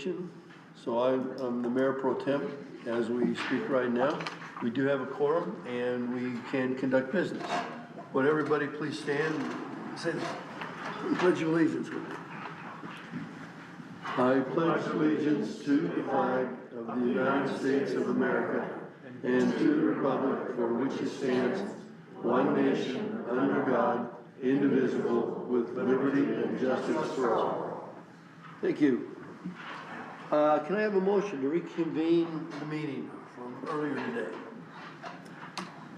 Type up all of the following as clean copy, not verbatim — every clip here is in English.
proclamation. So I'm the Mayor Pro Tem as we speak right now. We do have a quorum and we can conduct business. Would everybody please stand and say the Pledge of Allegiance with me? I pledge allegiance to the flag of the United States of America and to the republic for which it stands, one nation, under God, indivisible, with liberty and justice for all. Thank you. Can I have a motion to reconvene the meeting from earlier today?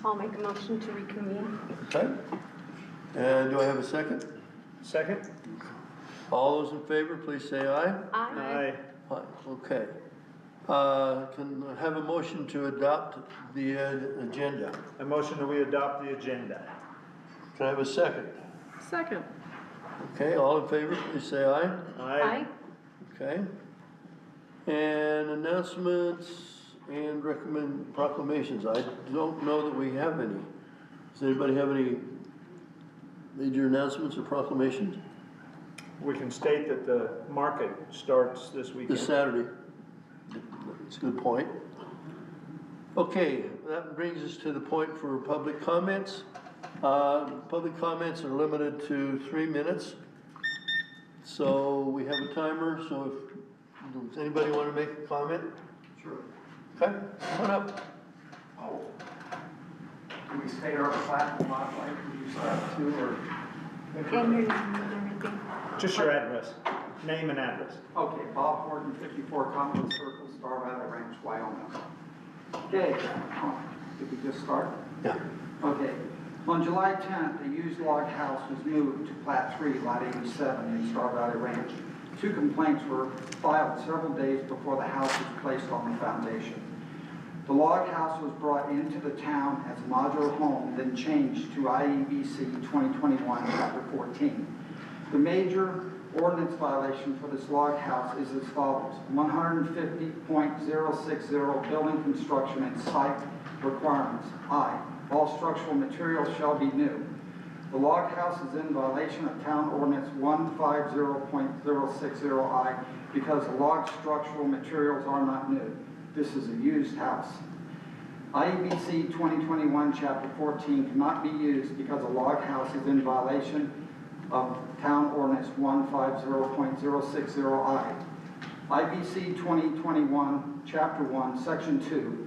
I'll make a motion to reconvene. Okay. And do I have a second? Second? All those in favor, please say aye. Aye. Aye. Okay. Can I have a motion to adopt the agenda? A motion that we adopt the agenda. Can I have a second? Second. Okay, all in favor, please say aye. Aye. Okay. And announcements and proclamations. I don't know that we have any. Does anybody have any major announcements or proclamations? We can state that the market starts this weekend. This Saturday. That's a good point. Okay, that brings us to the point for public comments. Public comments are limited to 3 minutes. So we have a timer, so does anybody want to make a comment? Sure. Okay, come on up. Oh. Do we state our platform like we used to have to, or? And your name and everything. Just your address, name and address. Okay, Bob Horton, 54 Commonwealth Circle, Star Valley Ranch, Wyoming. Okay, did we just start? Yeah. Okay. On July 10th, a used log house was moved to Plat 3, Lot 87 in Star Valley Ranch. 2 complaints were filed several days before the house was placed on the foundation. The log house was brought into the town as a modular home, then changed to IEBC 2021, Chapter 14. The major ordinance violation for this log house is as follows: 150.060 building construction and site requirements. I, all structural materials shall be new. The log house is in violation of Town Ordinance 150.060I because the log structural materials are not new. This is a used house. IEBC 2021 Chapter 14 cannot be used because a log house is in violation of Town Ordinance 150.060I. IBC 2021 Chapter 1 Section 2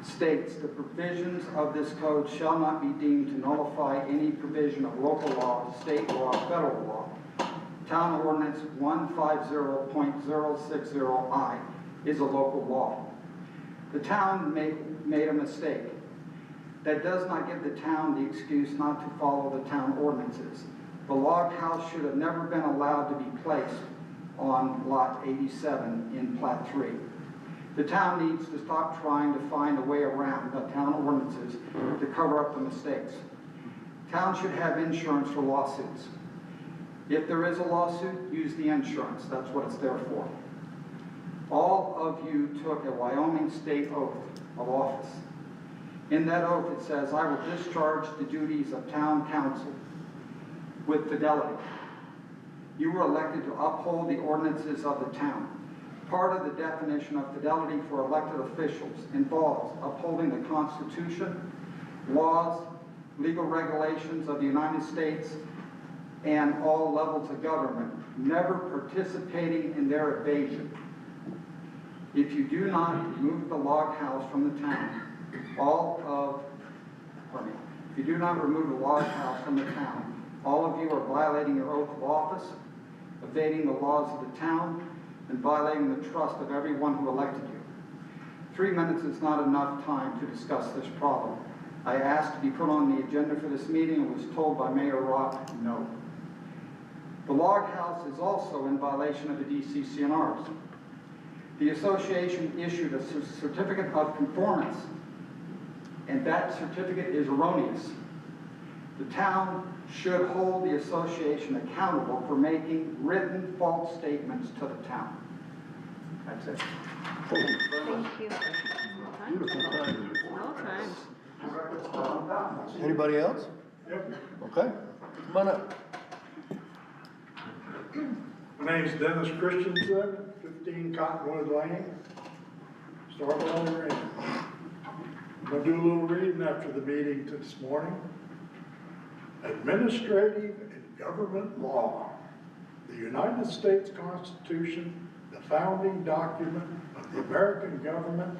states the provisions of this code shall not be deemed to nullify any provision of local law, state law, federal law. Town Ordinance 150.060I is a local law. The town made a mistake. That does not give the town the excuse not to follow the town ordinances. The log house should have never been allowed to be placed on Lot 87 in Plat 3. The town needs to stop trying to find a way around the town ordinances to cover up the mistakes. Town should have insurance for lawsuits. If there is a lawsuit, use the insurance. That's what it's there for. All of you took a Wyoming state oath of office. In that oath it says, I will discharge the duties of town council with fidelity. You were elected to uphold the ordinances of the town. Part of the definition of fidelity for elected officials involves upholding the Constitution, laws, legal regulations of the United States, and all levels of government, never participating in their evasion. If you do not remove the log house from the town, if you do not remove the log house from the town, all of you are violating your oath of office, evading the laws of the town, and violating the trust of everyone who elected you. 3 minutes is not enough time to discuss this problem. I asked to be put on the agenda for this meeting and was told by Mayor Rock, no. The log house is also in violation of the DCCNRs. The association issued a certificate of conformance, and that certificate is erroneous. The town should hold the association accountable for making written false statements to the town. That's it. Thank you. Thank you. Beautiful time. All times. Anybody else? Yep. Okay, come on up. My name is Dennis Christensen, 15 Cottonwood Lane. Start while you're in. I'm gonna do a little reading after the meeting this morning. Administrative and government law. The United States Constitution, the founding document of the American government,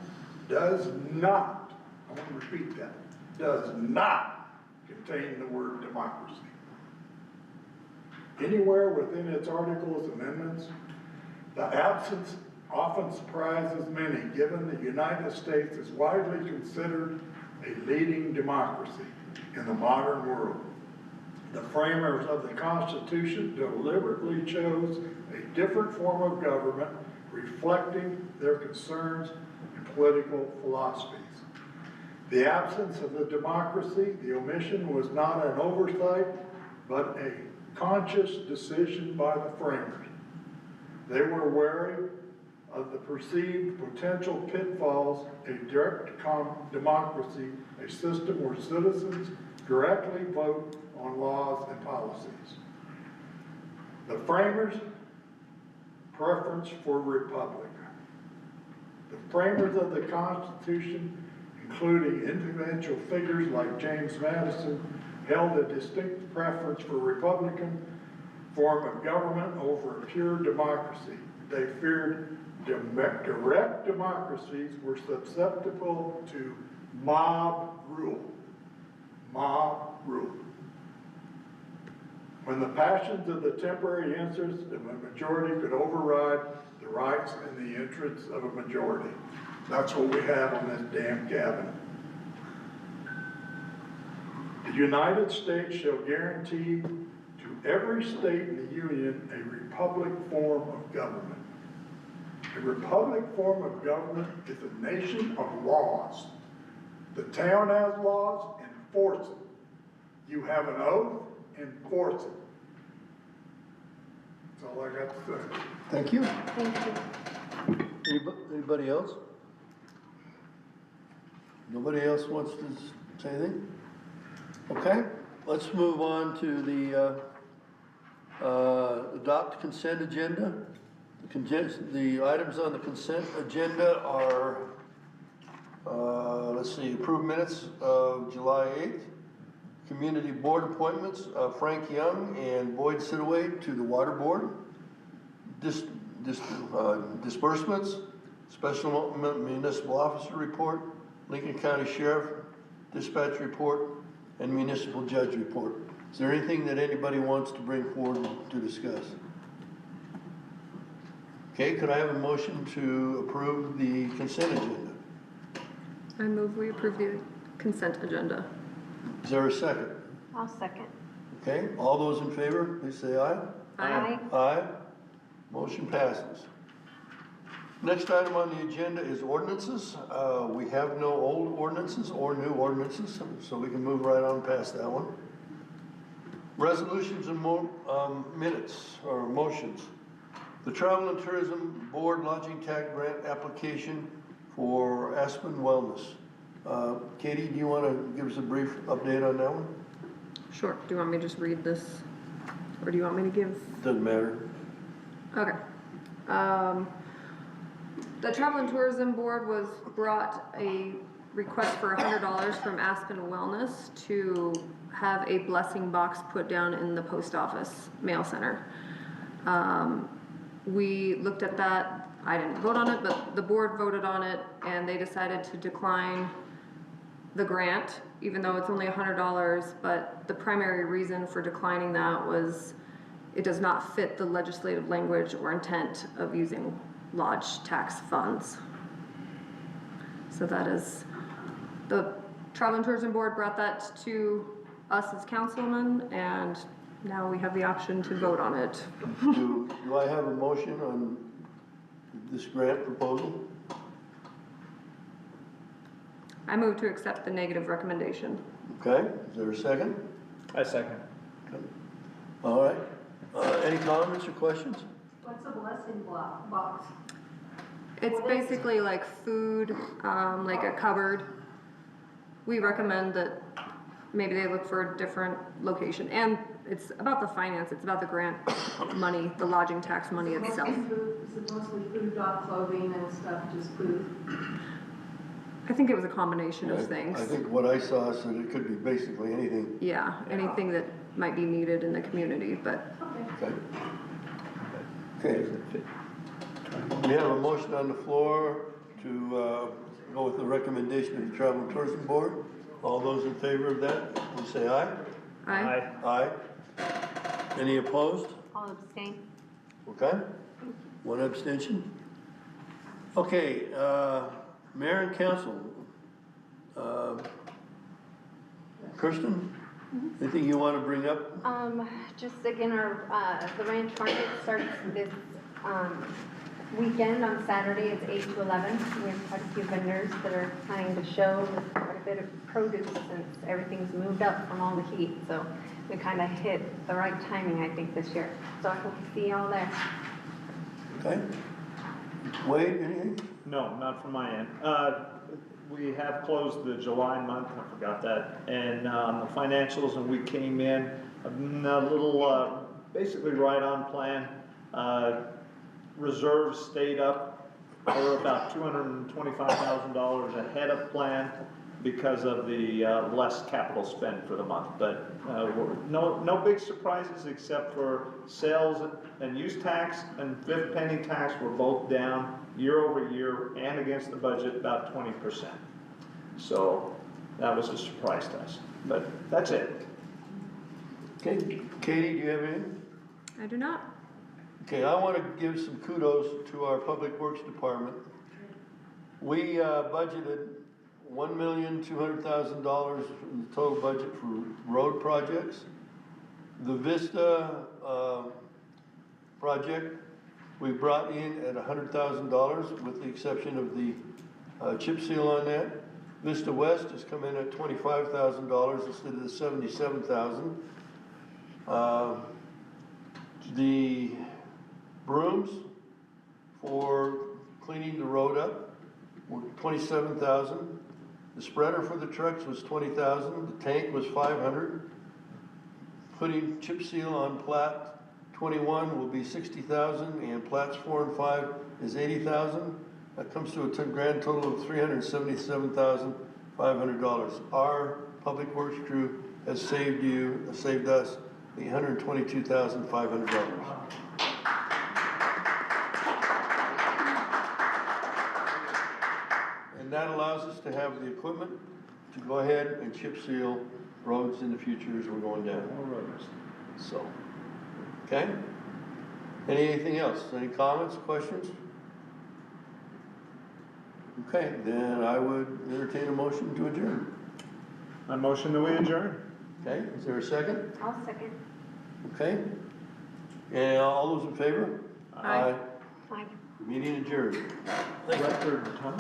does not, I want to repeat that, does not contain the word democracy. Anywhere within its articles and amendments, the absence often surprises many, given the United States is widely considered a leading democracy in the modern world. The framers of the Constitution deliberately chose a different form of government, reflecting their concerns and political philosophies. The absence of the democracy, the omission, was not an oversight, but a conscious decision by the framers. They were wary of the perceived potential pitfalls a direct democracy, a system where citizens directly vote on laws and policies. The framers' preference for republic. The framers of the Constitution, including influential figures like James Madison, held a distinct preference for Republican form of government over pure democracy. They feared direct democracies were susceptible to mob rule. Mob rule. When the passions of the temporary interests of a majority could override the rights and the interests of a majority. That's what we have on this damn cabinet. The United States shall guarantee to every state in the Union a republic form of government. A republic form of government is a nation of laws. The town has laws, enforce it. You have an oath, enforce it. That's all I got to say. Thank you. Thank you. Anybody else? Nobody else wants to say anything? Okay, let's move on to the adopt consent agenda. The items on the consent agenda are, let's see, approved minutes of July 8th, community board appointments, Frank Young and Boyd Sidaway to the water board, disbursements, special municipal officer report, Lincoln County Sheriff dispatch report, and municipal judge report. Is there anything that anybody wants to bring forward to discuss? Okay, could I have a motion to approve the consent agenda? I move we approve the consent agenda. Is there a second? I'll second. Okay, all those in favor, please say aye. Aye. Aye. Motion passes. Next item on the agenda is ordinances. We have no old ordinances or new ordinances, so we can move right on past that one. Resolutions and minutes or motions. The Travel and Tourism Board Lodging Tax Grant application for Aspen Wellness. Katie, do you want to give us a brief update on that one? Sure. Do you want me to just read this? Or do you want me to give? Doesn't matter. Okay. The Travel and Tourism Board was brought a request for $100 from Aspen Wellness to have a blessing box put down in the post office mail center. We looked at that. I didn't vote on it, but the board voted on it, and they decided to decline the grant, even though it's only $100, but the primary reason for declining that was it does not fit the legislative language or intent of using lodge tax funds. So that is, the Travel and Tourism Board brought that to us as councilmen, and now we have the option to vote on it. Do I have a motion on this grant proposal? I move to accept the negative recommendation. Okay, is there a second? I second. All right. Any comments or questions? What's a blessing box? It's basically like food, like a cupboard. We recommend that maybe they look for a different location. And it's about the finance, it's about the grant money, the lodging tax money itself. Is it mostly food, not clothing and stuff, just food? I think it was a combination of I things. think what I saw said it could be basically anything. Yeah, anything that might be needed in the community, but Okay. Okay. Okay. We have a motion on the floor to go with the recommendation of the Travel and Tourism Board. All those in favor of that, please say aye. I, Aye. Any opposed? I'll abstain. Okay. One abstention. Okay, Mayor and Council. Kirsten, anything you want to bring up? Just again, the Ranch Market starts this, weekend on Saturday. It's 8 to 11. We have quite a few vendors that are planning to show with quite a bit of produce since everything's moved up from all the heat. So we kind of hit the right timing, I think, this year. So I hope to see y'all there. Okay. Wade, anything? No, not from my end. We have closed the July month, I forgot that, and the financials, and we came in a little, basically right on plan. Reserves stayed up. We're about $225,000 ahead of plan because of the less capital spend for the month. But no big surprises except for sales and use tax and fifth penny tax were both down year over year and against the budget about 20%. So that was a surprise to us, but that's it. Okay, Katie, do you have anything? I do not. Okay, I want to give some kudos to our Public Works Department. We budgeted $1,200,000 in the total budget for road projects. The Vista project, we brought in at $100,000 with the exception of the chip seal on that. Vista West has come in at $25,000 instead of the $77,000. The brooms for cleaning the road up were $27,000. The spreader for the trucks was $20,000. The tank was $500. Putting chip seal on plat 21 will be $60,000, and plats 4 and 5 is $80,000. That comes to a grand total of $377,500. Our public works crew has saved us $122,500. And that allows us to have the equipment to go ahead and chip seal roads in the future as we're going down. So, okay? Anything else? Any comments, questions? Okay, then I would entertain a motion to adjourn. I motion that we adjourn. Okay, is there a second? I'll second. Okay? And all those in favor? Aye. Aye. Meeting adjourned. Record time.